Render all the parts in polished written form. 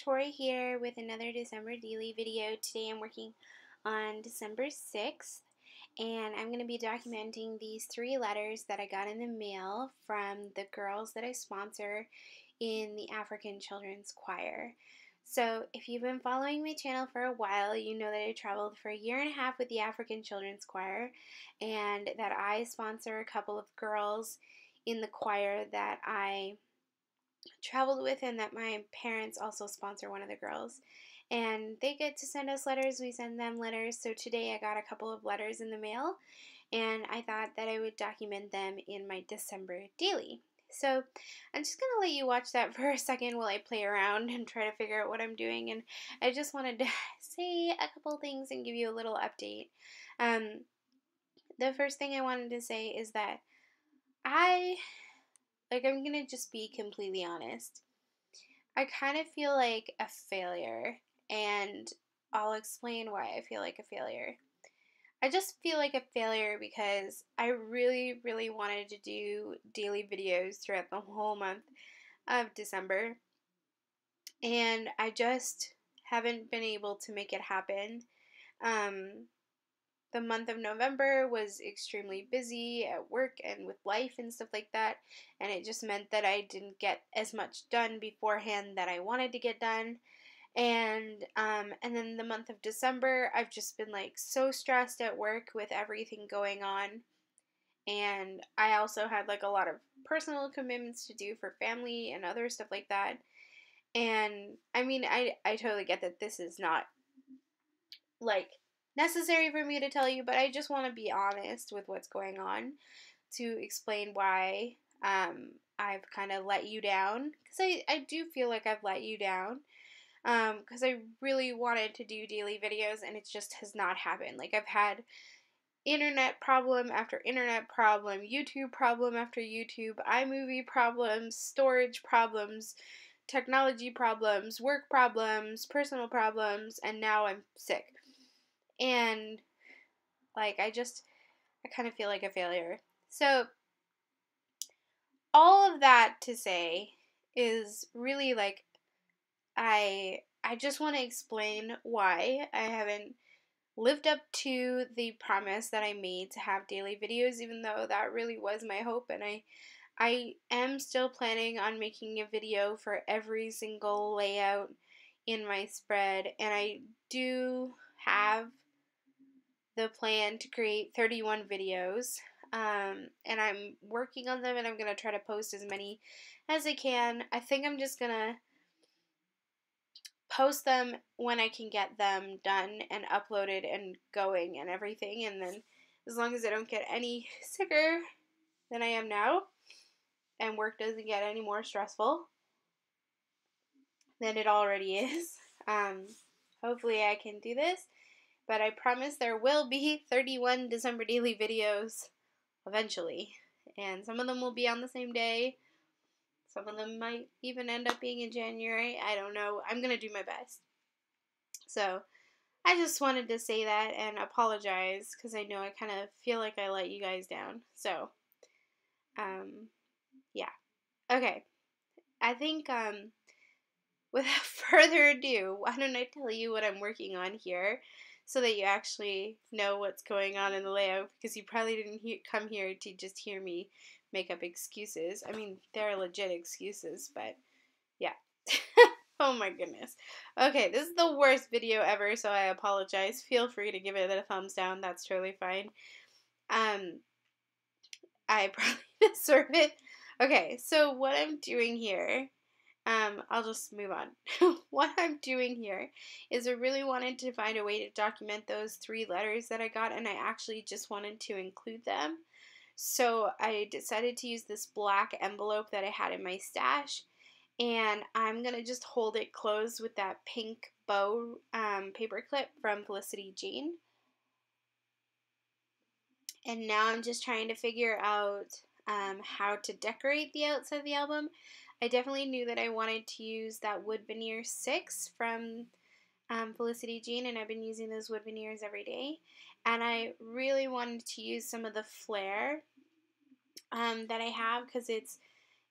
Tori here with another December daily video. Today I'm working on December 6th and I'm going to be documenting these 3 letters that I got in the mail from the girls that I sponsor in the African Children's Choir. So if you've been following my channel for a while, you know that I traveled for a year and a half with the African Children's Choir and that I sponsor a couple of girls in the choir that I traveled with, and that my parents also sponsor one of the girls, and they get to send us letters. We send them letters. So today I got a couple of letters in the mail and I thought that I would document them in my December daily. So I'm just gonna let you watch that for a second while I play around and try to figure out what I'm doing. And I just wanted to say a couple things and give you a little update. The first thing I wanted to say is that I'm gonna just be completely honest. I kind of feel like a failure, and I'll explain why I feel like a failure. I just feel like a failure because I really, really wanted to do daily videos throughout the whole month of December, and I just haven't been able to make it happen. The month of November was extremely busy at work and with life and stuff like that, and it just meant that I didn't get as much done beforehand that I wanted to get done. And then the month of December, I've just been like so stressed at work with everything going on. And I also had like a lot of personal commitments to do for family and other stuff like that. And I mean, I totally get that this is not like necessary for me to tell you, but I just want to be honest with what's going on to explain why I've kind of let you down. Because I do feel like I've let you down. Because I really wanted to do daily videos and it just has not happened. Like, I've had internet problem after internet problem, YouTube problem after YouTube, iMovie problems, storage problems, technology problems, work problems, personal problems, and now I'm sick. And like I kind of feel like a failure. So all of that to say is really like I just want to explain why I haven't lived up to the promise that I made to have daily videos, even though that really was my hope. And I am still planning on making a video for every single layout in my spread, and I do have the plan to create 31 videos. And I'm working on them, and I'm going to try to post as many as I can. I think I'm just going to post them when I can get them done and uploaded and going and everything. And then as long as I don't get any sicker than I am now and work doesn't get any more stressful than it already is, hopefully I can do this. But I promise there will be 31 December daily videos eventually. And some of them will be on the same day. Some of them might even end up being in January. I don't know. I'm going to do my best. So I just wanted to say that and apologize because I know I kind of feel like I let you guys down. So, yeah. Okay. I think, without further ado, why don't I tell you what I'm working on here so that you actually know what's going on in the layout, because you probably didn't come here to just hear me make up excuses. I mean, they're legit excuses, but yeah. Oh my goodness. Okay, this is the worst video ever, so I apologize. Feel free to give it a thumbs down. That's totally fine. I probably deserve it. Okay, so what I'm doing here, I'll just move on. What I'm doing here is I really wanted to find a way to document those 3 letters that I got, and I actually just wanted to include them. So I decided to use this black envelope that I had in my stash, and I'm going to just hold it closed with that pink bow paper clip from Felicity Jane. And now I'm just trying to figure out how to decorate the outside of the album. I definitely knew that I wanted to use that wood veneer 6 from Felicity Jane, and I've been using those wood veneers every day. And I really wanted to use some of the flair that I have, because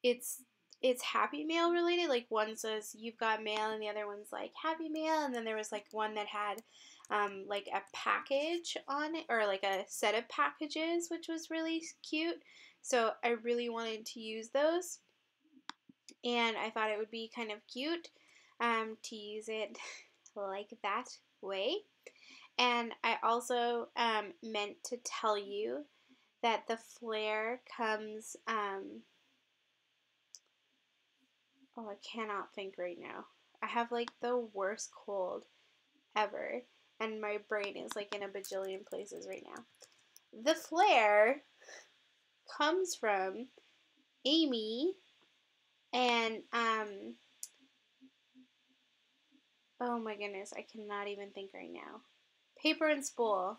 it's it's Happy Mail related. Like one says you've got mail and the other one's like Happy Mail, and then there was like one that had like a package on it, or like a set of packages, which was really cute. So I really wanted to use those, and I thought it would be kind of cute to use it like that way. And I also meant to tell you that the flare comes, oh, I cannot think right now. I have like the worst cold ever, and my brain is like in a bajillion places right now. The flare comes from Amy and, oh my goodness, I cannot even think right now. Paper and Spool.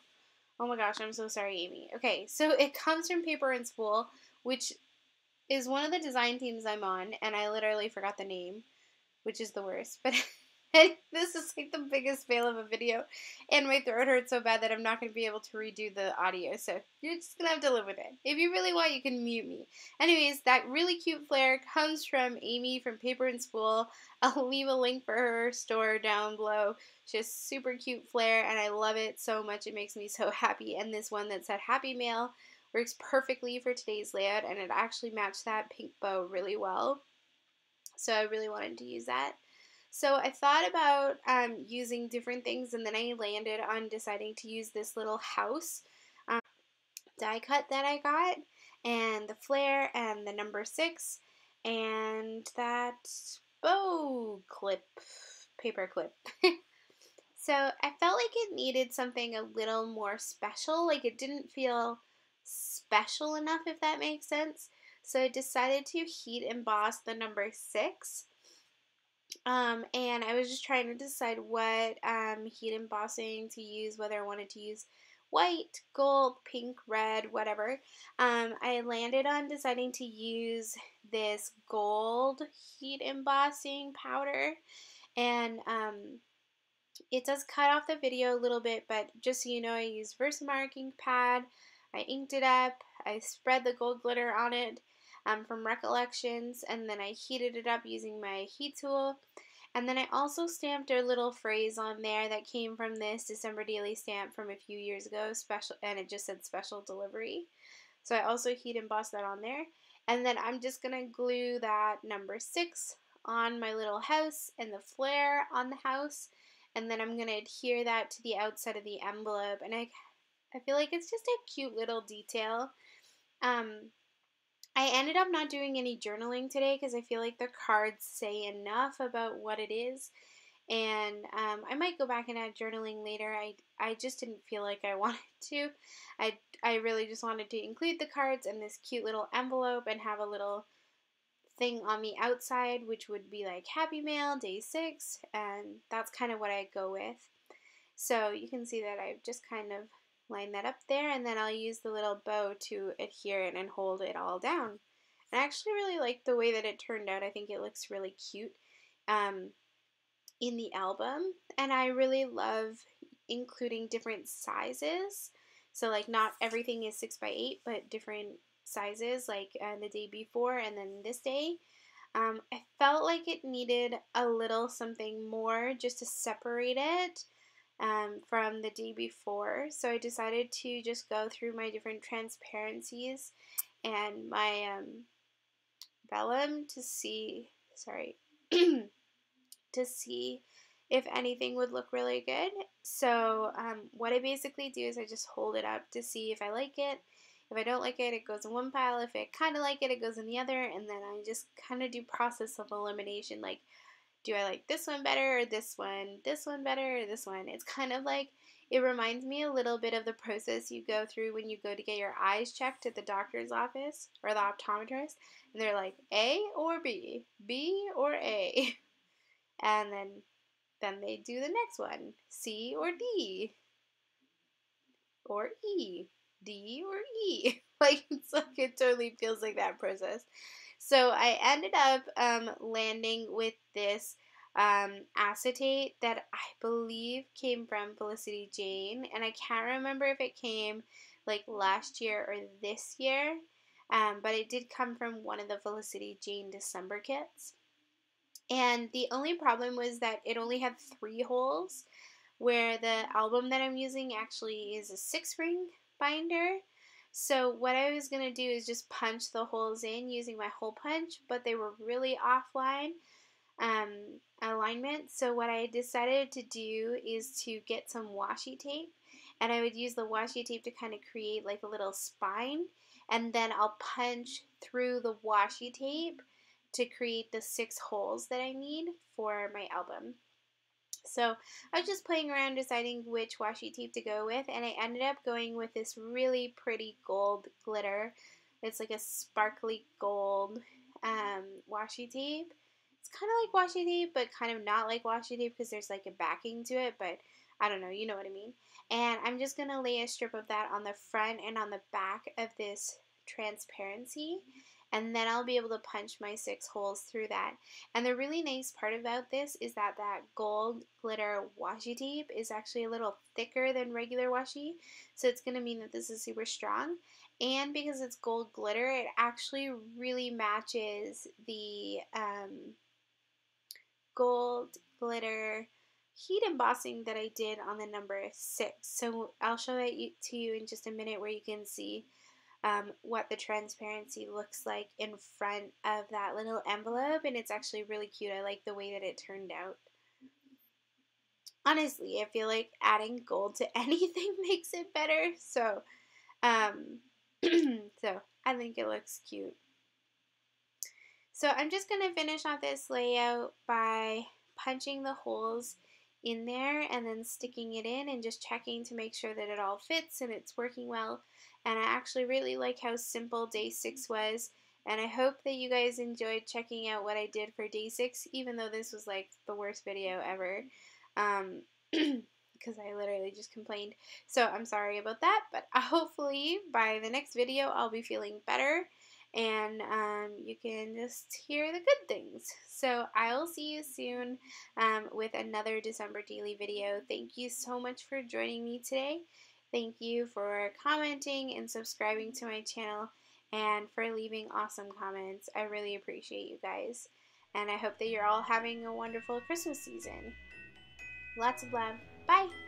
Oh my gosh, I'm so sorry, Amy. Okay, so it comes from Paper and Spool, which is one of the design teams I'm on, and I literally forgot the name, which is the worst. But this is like the biggest fail of a video, and my throat hurts so bad that I'm not going to be able to redo the audio, so you're just going to have to live with it. If you really want, you can mute me. Anyways, that really cute flare comes from Amy from Paper and Spool. I'll leave a link for her store down below. Just super cute flare, and I love it so much. It makes me so happy. And this one that said Happy Mail works perfectly for today's layout, and it actually matched that pink bow really well. So I really wanted to use that. So I thought about using different things, and then I landed on deciding to use this little house die cut that I got, and the flare, and the number 6, and that bow clip, paper clip. So I felt like it needed something a little more special. Like it didn't feel special enough, if that makes sense. So I decided to heat emboss the number 6. And I was just trying to decide what heat embossing to use, whether I wanted to use white, gold, pink, red, whatever. I landed on deciding to use this gold heat embossing powder, and it does cut off the video a little bit, but just so you know, I used Versamark ink pad. I inked it up. I spread the gold glitter on it from Recollections, and then I heated it up using my heat tool. And then I also stamped a little phrase on there that came from this December Daily stamp from a few years ago, special, and it just said special delivery. So I also heat embossed that on there. And then I'm just going to glue that number 6 on my little house and the flare on the house. And then I'm going to adhere that to the outside of the envelope. And I feel like it's just a cute little detail. I ended up not doing any journaling today because I feel like the cards say enough about what it is. And I might go back and add journaling later. I just didn't feel like I wanted to. I really just wanted to include the cards in this cute little envelope and have a little thing on the outside, which would be like Happy Mail, day 6, and that's kind of what I go with. So you can see that I've just kind of lined that up there, and then I'll use the little bow to adhere it and hold it all down. And I actually really like the way that it turned out. I think it looks really cute in the album, and I really love including different sizes. So like not everything is 6x8, but different sizes, like the day before and then this day. I felt like it needed a little something more just to separate it from the day before. So I decided to just go through my different transparencies and my vellum to see, sorry, to see if anything would look really good. So what I basically do is I just hold it up to see if I like it. If I don't like it, it goes in one pile. If I kind of like it, it goes in the other. And then I just kind of do process of elimination. Like, do I like this one better or this one better or this one? It's kind of like, it reminds me a little bit of the process you go through when you go to get your eyes checked at the doctor's office or the optometrist. And they're like, A or B? B or A? And then they do the next one, C or D, or E, D or E. Like it totally feels like that process. So I ended up landing with this acetate that I believe came from Felicity Jane, and I can't remember if it came like last year or this year. but it did come from one of the Felicity Jane December kits. And the only problem was that it only had 3 holes, where the album that I'm using actually is a 6-ring binder. So what I was going to do is just punch the holes in using my hole punch, but they were really offline alignment. So what I decided to do is to get some washi tape, and I would use the washi tape to kind of create like a little spine, and then I'll punch through the washi tape to create the 6 holes that I need for my album. So I was just playing around deciding which washi tape to go with, and I ended up going with this really pretty gold glitter. It's like a sparkly gold washi tape. It's kind of like washi tape, but kind of not like washi tape because there's like a backing to it, but I don't know, you know what I mean. And I'm just going to lay a strip of that on the front and on the back of this transparency, and then I'll be able to punch my 6 holes through that. And the really nice part about this is that that gold glitter washi tape is actually a little thicker than regular washi, so it's going to mean that this is super strong. And because it's gold glitter, it actually really matches the gold glitter heat embossing that I did on the number 6. So I'll show it to you in just a minute where you can see what the transparency looks like in front of that little envelope, and it's actually really cute. I like the way that it turned out. Honestly, I feel like adding gold to anything makes it better, so so I think it looks cute. So I'm just going to finish off this layout by punching the holes in there and then sticking it in and just checking to make sure that it all fits and it's working well. And I actually really like how simple day 6 was, and I hope that you guys enjoyed checking out what I did for day 6, even though this was like the worst video ever, because I literally just complained. So I'm sorry about that, but hopefully by the next video I'll be feeling better, and you can just hear the good things. So I'll see you soon with another December daily video. Thank you so much for joining me today. Thank you for commenting and subscribing to my channel, and for leaving awesome comments. I really appreciate you guys, and I hope that you're all having a wonderful Christmas season. Lots of love. Bye!